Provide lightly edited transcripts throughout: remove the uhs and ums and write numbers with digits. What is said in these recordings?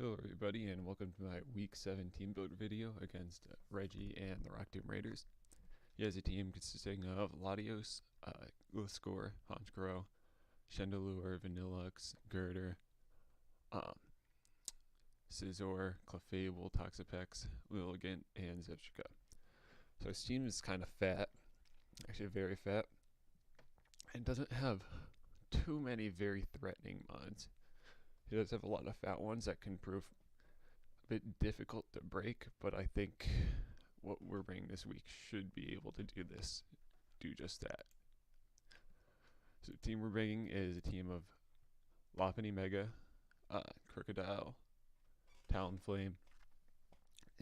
Hello everybody and welcome to my week 7 team builder video against Reggie and the Rock Tomb Raiders. He has a team consisting of Latios, Gliscor, Honchkrow, Chandelure, Vanillux, Girder, um, Scizor, Clefable, Toxapex, Lilligant, and Zebstrika. So his team is kind of fat, actually very fat, and doesn't have too many very threatening mons. He does have a lot of fat ones that can prove a bit difficult to break, but I think what we're bringing this week should be able to do just that. So the team we're bringing is a team of Lopunny Mega, Crocodile, Talonflame,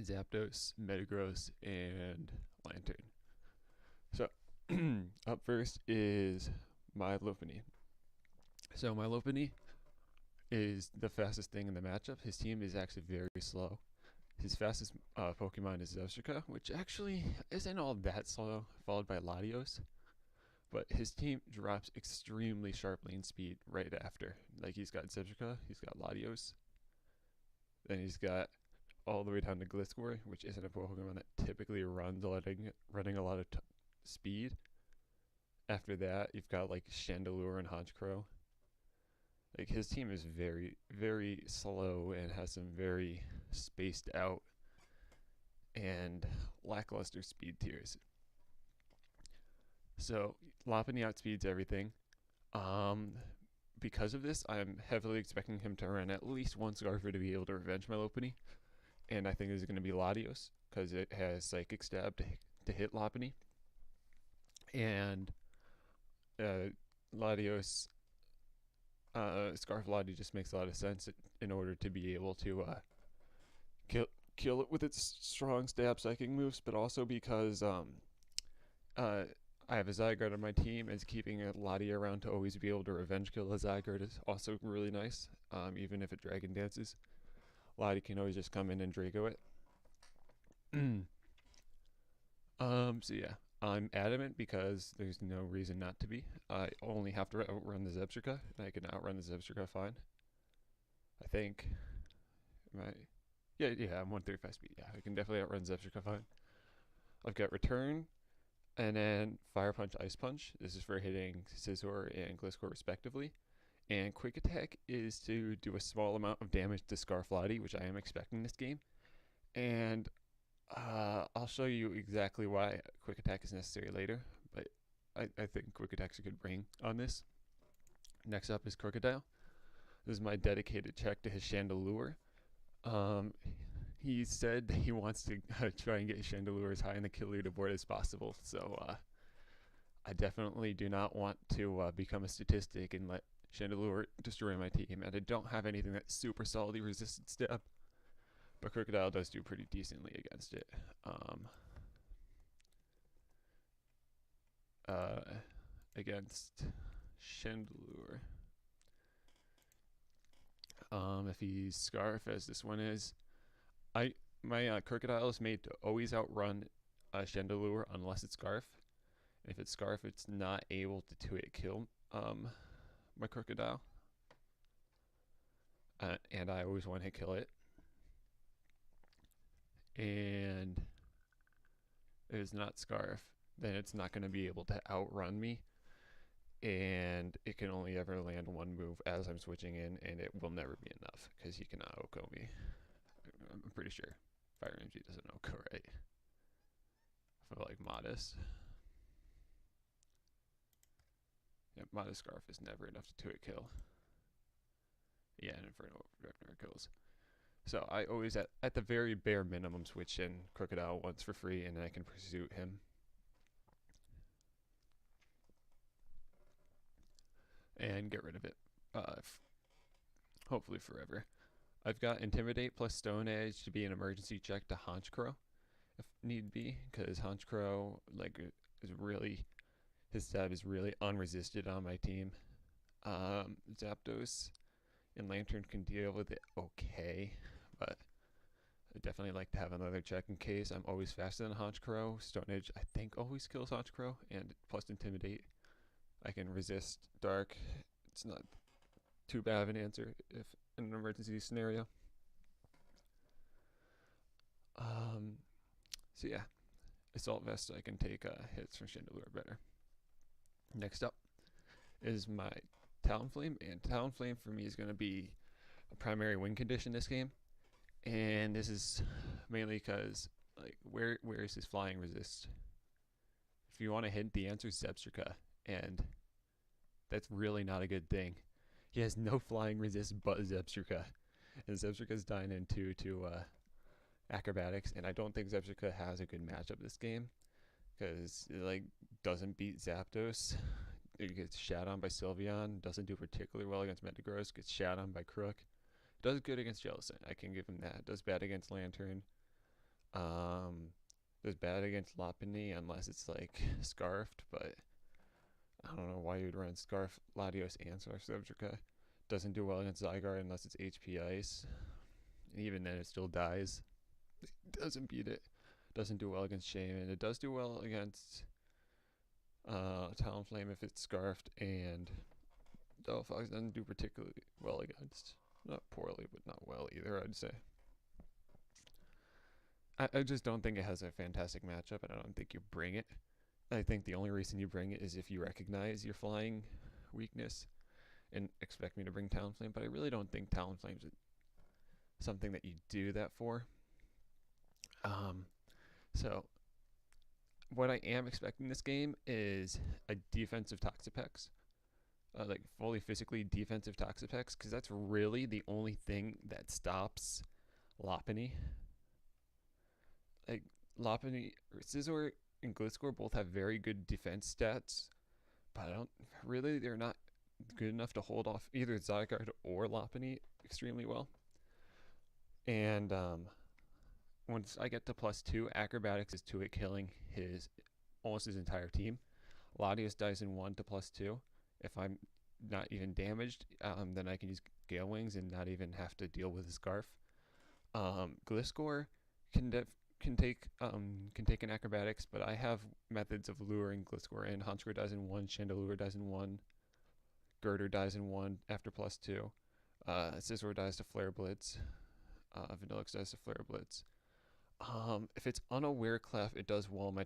Zapdos, Metagross, and Lantern. So up first is my Lopunny. So my Lopunny is the fastest thing in the matchup. His team is actually very slow. His fastest Pokemon is Zebstrika, which actually isn't all that slow, followed by Latios. But his team drops extremely sharply in speed right after. Like he's got Zebstrika, he's got Latios, then he's got all the way down to Gliscor, which isn't a Pokemon that typically runs running a lot of speed. After that, you've got like Chandelure and Honchkrow. Like his team is very, very slow and has some very spaced out and lackluster speed tiers. So Lopunny outspeeds everything. Because of this, I'm heavily expecting him to run at least one Scarfer to be able to revenge my Lopunny. And I think this is going to be Latios because it has Psychic Stab to hit Lopunny. And Latios Scarf Lottie just makes a lot of sense in order to be able to kill it with its strong stab psychic moves, but also because I have a Zygarde on my team, and keeping a Lottie around to always be able to revenge kill a Zygarde is also really nice. Even if it Dragon Dances, Lottie can always just come in and Draco it. So yeah, I'm adamant because there's no reason not to be. I only have to outrun the Zebstrika, and I can outrun the Zebstrika fine. I think. Yeah, I'm 135 speed. Yeah, I can definitely outrun Zebstrika fine. I've got Return, and then Fire Punch, Ice Punch. This is for hitting Scizor and Gliscor respectively. And Quick Attack is to do a small amount of damage to Scarflottie, which I am expecting this game. And I'll show you exactly why Quick Attack is necessary later, but I think Quick Attack's a good bring on this. Next up is Crocodile. This is my dedicated check to his Chandelure. He said that he wants to try and get Chandelure as high in the kill leaderboard as possible, so I definitely do not want to become a statistic and let Chandelure destroy my team, and I don't have anything that's super solidly resisted stab. But Crocodile does do pretty decently against it. Against Chandelure. If he's Scarf, as this one is, my Crocodile is made to always outrun Chandelure unless it's Scarf. If it's Scarf, it's not able to 2-hit kill my Crocodile. And I always 1-hit kill it. And if it's not Scarf, then it's not going to be able to outrun me, and it can only ever land one move as I'm switching in, and it will never be enough because he cannot OHKO me. I'm pretty sure Fire Energy doesn't OHKO, right? For like Modest. Yeah, Modest Scarf is never enough to 2-hit kill. Yeah, and Inferno never kills. So I always, at the very bare minimum, switch in Crocodile once for free, and then I can pursue him. And get rid of it, hopefully forever. I've got Intimidate plus Stone Edge to be an emergency check to Honchkrow, if need be, because Honchkrow his stab is really unresisted on my team. Zapdos and Lantern can deal with it okay, but I definitely like to have another check in case. I'm always faster than Honchkrow. Stone Edge, I think, always kills Honchkrow, and plus Intimidate, I can resist Dark. It's not too bad of an answer if in an emergency scenario. Um, so yeah, Assault Vest, I can take hits from Chandelure better. Next up is my Talonflame, and Talonflame for me is going to be a primary win condition this game. And this is mainly because, like, where is his flying resist? If you want to hint, the answer is Zebstrika, and that's really not a good thing. He has no flying resist but Zebstrika, and Zebstrika's dying into acrobatics, and I don't think Zebstrika has a good matchup this game because it like doesn't beat Zapdos. It gets shat on by Sylveon, doesn't do particularly well against Metagross, gets shat on by Crook. Does good against Jellicent, I can give him that. Does bad against Lantern. Does bad against Lopunny unless it's like Scarfed, but I don't know why you would run Scarf, Latios, and Zebstrika. Doesn't do well against Zygarde unless it's HP Ice. And even then, it still dies. It doesn't beat it. Doesn't do well against Shaman. It does do well against Talonflame if it's Scarfed, and Delphox doesn't do particularly well against. Not poorly, but not well either, I'd say. I just don't think it has a fantastic matchup, and I don't think you bring it. I think the only reason you bring it is if you recognize your flying weakness and expect me to bring Talonflame, but I really don't think Talonflame's something that you do that for. So what I am expecting this game is a defensive Toxapex. Like fully physically defensive Toxapex, because that's really the only thing that stops Lopunny. Like Lopunny, Scizor, and Gliscor both have very good defense stats, but they're not good enough to hold off either Zygarde or Lopunny extremely well. And once I get to +2, Acrobatics is 2-hit killing almost his entire team. Latios dies in 1 to +2. If I'm not even damaged, then I can use Gale Wings and not even have to deal with a Scarf. Gliscor can take an Acrobatics, but I have methods of luring Gliscor in. Haxorus dies in 1, Chandelure dies in 1, Girder dies in 1 after +2. Scizor dies to Flare Blitz. Vanillix dies to Flare Blitz. If it's Unaware Clef, it does wall my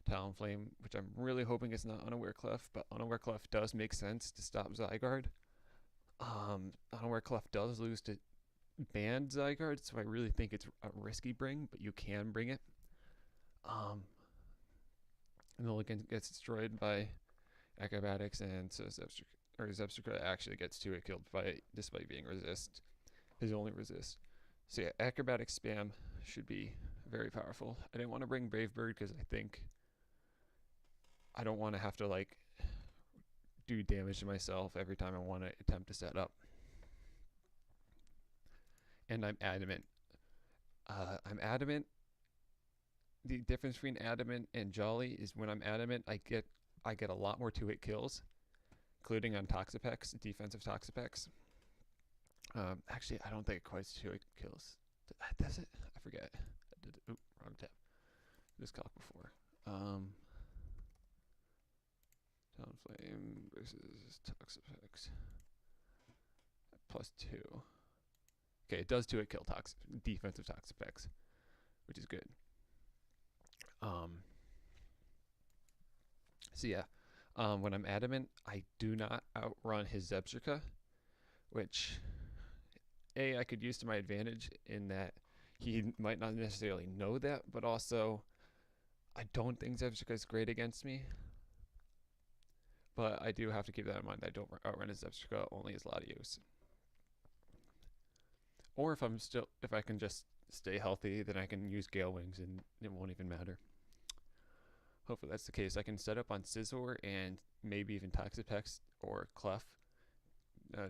Talonflame, which I'm really hoping it's not Unaware Clef, but Unaware Clef does make sense to stop Zygarde. Unaware Clef does lose to banned Zygarde, so I really think it's a risky bring, but you can bring it. And Milligan gets destroyed by Acrobatics, and so Zebstrika actually gets 2-hit killed despite being his only resist. So yeah, Acrobatics spam should be very powerful. I didn't want to bring Brave Bird because I think I don't want to have to like do damage to myself every time I want to attempt to set up. And I'm adamant. The difference between adamant and jolly is when I'm adamant, I get a lot more 2-hit kills, including on Toxapex, defensive Toxapex. Actually, I don't think it quite 2-hit kills. Does it? I forget. I did it. Oop, wrong tab. This calc before. Talonflame versus Toxapex. +2. Okay, it does 2-hit kill defensive Toxapex, which is good. So yeah, when I'm adamant, I do not outrun his Zebstrika, which I could use to my advantage in that he might not necessarily know that, but also I don't think Zebstrika is great against me. But I do have to keep that in mind. I don't outrun his Zebstrika, only his Latios. Or if I can just stay healthy, then I can use Gale Wings and it won't even matter. Hopefully that's the case. I can set up on Scizor and maybe even Toxapex or Clef,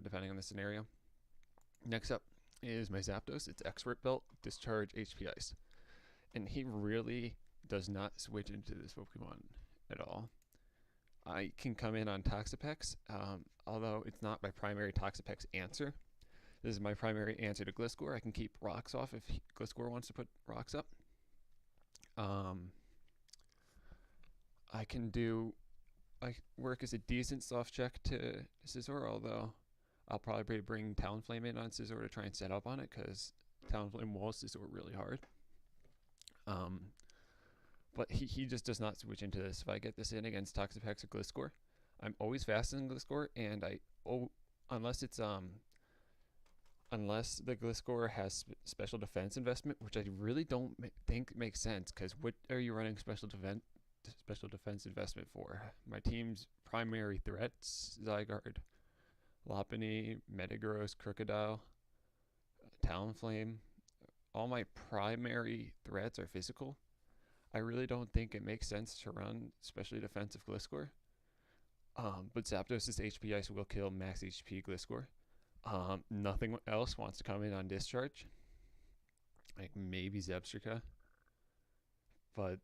depending on the scenario. Next up is my Zapdos. It's Expert Belt, Discharge, HP Ice. And he really does not switch into this Pokemon at all. I can come in on Toxapex, although it's not my primary Toxapex answer. This is my primary answer to Gliscor. I can keep rocks off if Gliscor wants to put rocks up. I work as a decent soft check to Scizor, although I'll probably bring Talonflame in on Scizor to try and set up on it because Talonflame walls Scizor really hard. But he just does not switch into this. If I get this in against Toxapex or Gliscor, I'm always faster than Gliscor, and unless the Gliscor has special defense investment, which I really don't think makes sense, because what are you running special defense investment for? My team's primary threats: Zygarde, Lopunny, Metagross, Crocodile, Talonflame. All my primary threats are physical. I really don't think it makes sense to run especially defensive Gliscor. But Zapdos' HP Ice will kill max HP Gliscor. Nothing else wants to come in on discharge. Like maybe Zebstrika. But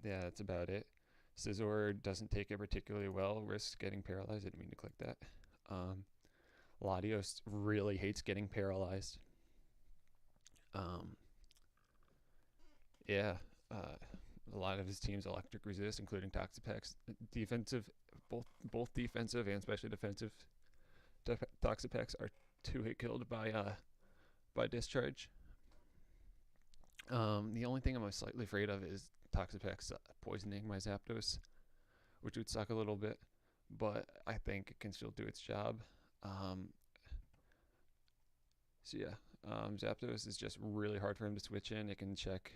yeah, that's about it. Scizor doesn't take it particularly well, risks getting paralyzed. I didn't mean to click that. Latios really hates getting paralyzed. Yeah, a lot of his team's electric resist, including Toxapex. Both defensive and especially defensive Toxapex are 2-hit killed by discharge. The only thing I'm slightly afraid of is Toxapex poisoning my Zapdos, which would suck a little bit, but I think it can still do its job. So yeah, Zapdos is just really hard for him to switch in. It can check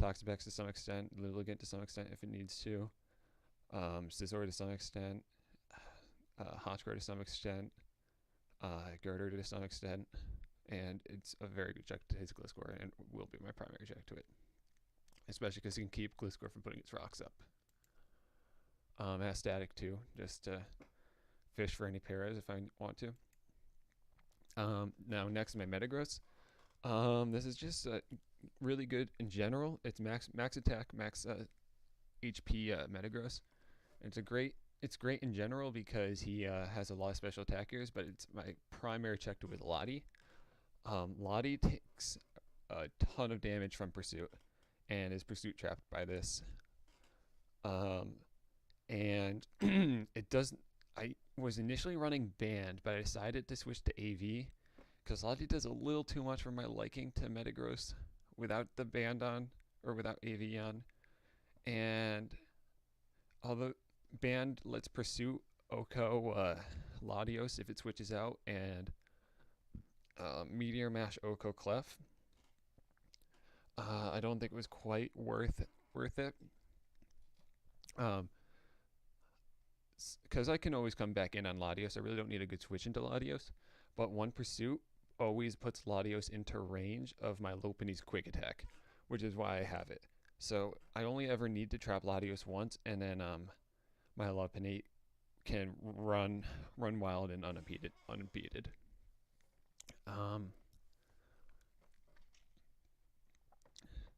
Toxapex to some extent, Lilligant to some extent if it needs to, Scizor to some extent, Haxorus to some extent, Girder to some extent, and it's a very good check to his Gliscor, and will be my primary check to it, especially because he can keep Gliscor from putting its rocks up. Has static too, just to fish for any paras if I want to. Now next, my Metagross. This is just really good in general. It's max attack, max HP Metagross. It's great in general because he has a lot of special attackers, but it's my primary check to with Lottie. Lottie takes a ton of damage from Pursuit and is Pursuit trapped by this. And it doesn't. I was initially running Band, but I decided to switch to AV because Lottie does a little too much for my liking to Metagross without the Band on, or without AV on. And although Band lets Pursuit Oko Latios if it switches out, and Meteor Mash Oko Clef, I don't think it was quite worth it. Because I can always come back in on Latios. I really don't need a good switch into Latios. But one Pursuit always puts Latios into range of my Lopunny's Quick Attack, which is why I have it. So I only ever need to trap Latios once, and then my Lopunny can run wild and unimpeded.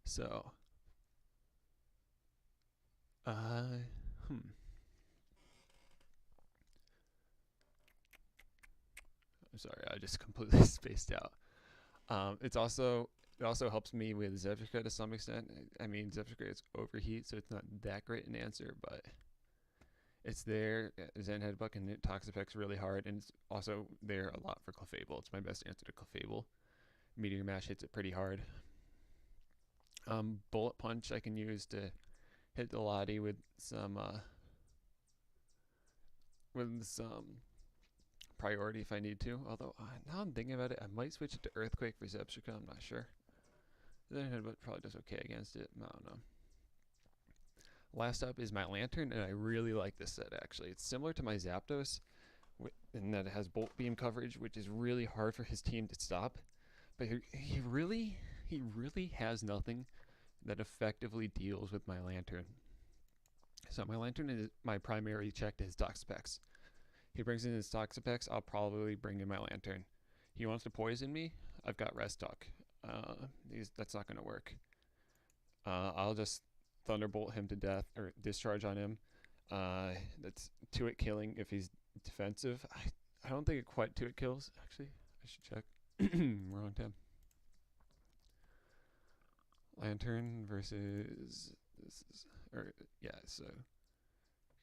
So I'm sorry, I just completely spaced out. It also helps me with Zebstrika to some extent. I mean, Zebstrika is overheat, so it's not that great an answer, but it's there. Zen Headbutt can hit Toxapex really hard, and it's also there a lot for Clefable. It's my best answer to Clefable. Meteor Mash hits it pretty hard. Bullet Punch I can use to hit the Lottie with some priority if I need to. Although now I'm thinking about it, I might switch it to Earthquake for Zebstrika. I'm not sure. Zen Headbutt probably does okay against it. I don't know. Last up is my Lantern, and I really like this set actually. It's similar to my Zapdos in that it has Bolt Beam coverage, which is really hard for his team to stop. But he really has nothing that effectively deals with my Lantern. So my Lantern is my primary check to his Toxapex. He brings in his Toxapex, I'll probably bring in my Lantern. He wants to poison me, I've got Restock. That's not going to work. I'll just Thunderbolt him to death, or discharge on him. That's 2-hit killing if he's defensive. I don't think it quite 2-hit kills, actually. I should check. Wrong tab. Lantern versus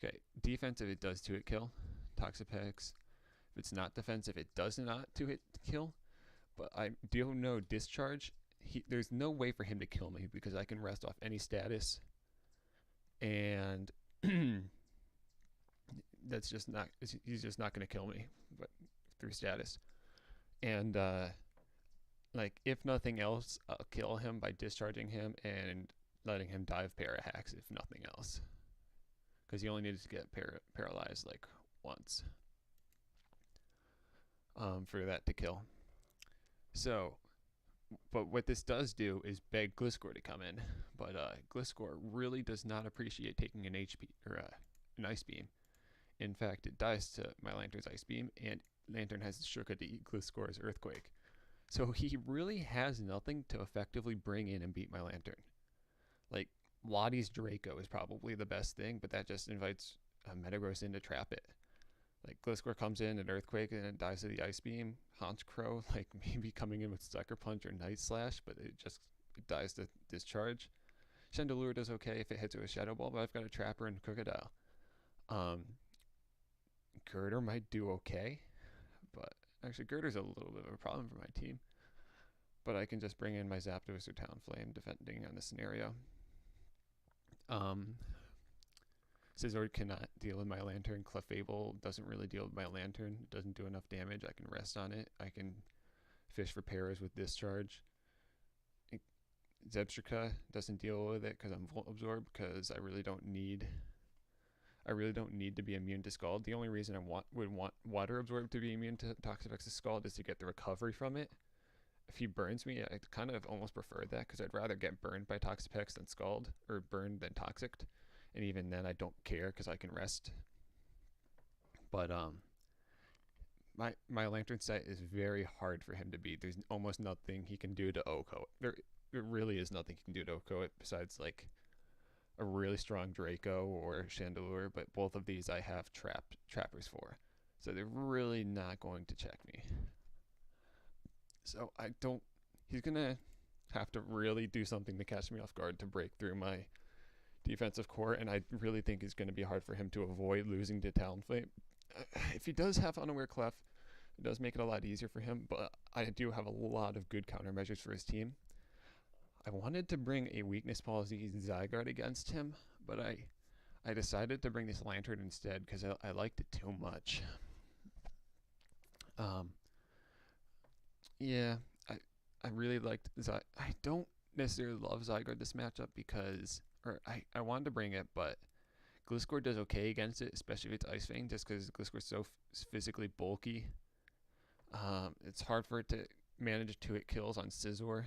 okay, defensive it does 2-hit kill Toxapex. If it's not defensive, it does not 2-hit kill, but I do know Discharge. There's no way for him to kill me because I can rest off any status, and that's just not. He's just not going to kill me, but through status. And like if nothing else, I'll kill him by discharging him and letting him die of Parahax. If nothing else, because he only needs to get paralyzed like once for that to kill. So, but what this does do is beg Gliscor to come in. But Gliscor really does not appreciate taking an HP or an Ice Beam. In fact, it dies to my Lantern's Ice Beam, and Lantern has Shurika to eat Gliscor's Earthquake. So he really has nothing to effectively bring in and beat my Lantern. Like, Lottie's Draco is probably the best thing, but that just invites Metagross in to trap it. Like, Gliscor comes in an Earthquake and it dies to the Ice Beam. Honchkrow, like, maybe coming in with Sucker Punch or Night Slash, but it dies to Discharge. Chandelure does okay if it hits with a Shadow Ball, but I've got a Trapper and Crocodile. Girder might do okay, but actually Girder's a little bit of a problem for my team. But I can just bring in my Zapdos or Talonflame depending on the scenario. Scizor cannot deal with my Lantern. Clefable doesn't really deal with my Lantern. It doesn't do enough damage. I can rest on it. I can fish for Paras with Discharge. Zebstrika doesn't deal with it because I'm Volt Absorb, because I really don't need to be immune to Scald. The only reason I would want Water Absorb to be immune to Toxapex' Scald is to get the recovery from it. If he burns me, I kind of almost prefer that because I'd rather get burned by Toxapex than Scald, or burned than Toxic. And even then, I don't care because I can rest. But my Lantern set is very hard for him to beat. There's almost nothing he can do to OHKO. There really is nothing he can do to OHKO it besides like a really strong Draco or Chandelure, but both of these I have trappers for. So they're really not going to check me. So he's going to have to really do something to catch me off guard to break through my defensive core, and I really think it's going to be hard for him to avoid losing to Talonflame. If he does have Unaware Clef, it does make it a lot easier for him, but I do have a lot of good countermeasures for his team. I wanted to bring a Weakness Policy Zygarde against him, but I decided to bring this Lantern instead because I liked it too much. Yeah, I really liked I don't necessarily love Zygarde this matchup because, or I wanted to bring it, but Gliscor does okay against it, especially if it's Ice Fang, just because Gliscor's so physically bulky. It's hard for it to manage 2-hit kills on Scizor.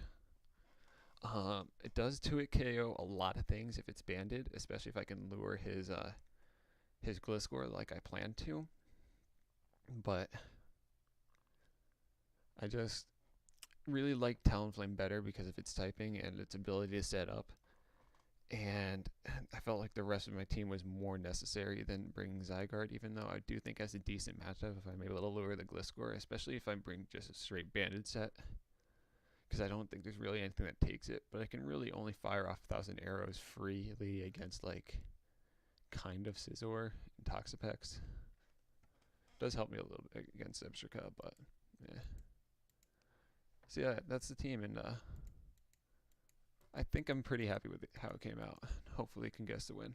It does 2-hit KO a lot of things if it's banded, especially if I can lure his Gliscor like I plan to. But I just really like Talonflame better because of its typing and its ability to set up. And I felt like the rest of my team was more necessary than bringing Zygarde, even though I do think has a decent matchup if I'm able to lure the Gliscor, especially if I bring just a straight banded set. Because I don't think there's really anything that takes it, but I can really only fire off 1,000 arrows freely against like kind of Scizor and Toxapex. Does help me a little bit against Zebstrika, but yeah. So yeah, that's the team, and I think I'm pretty happy with how it came out. Hopefully, can guess the win.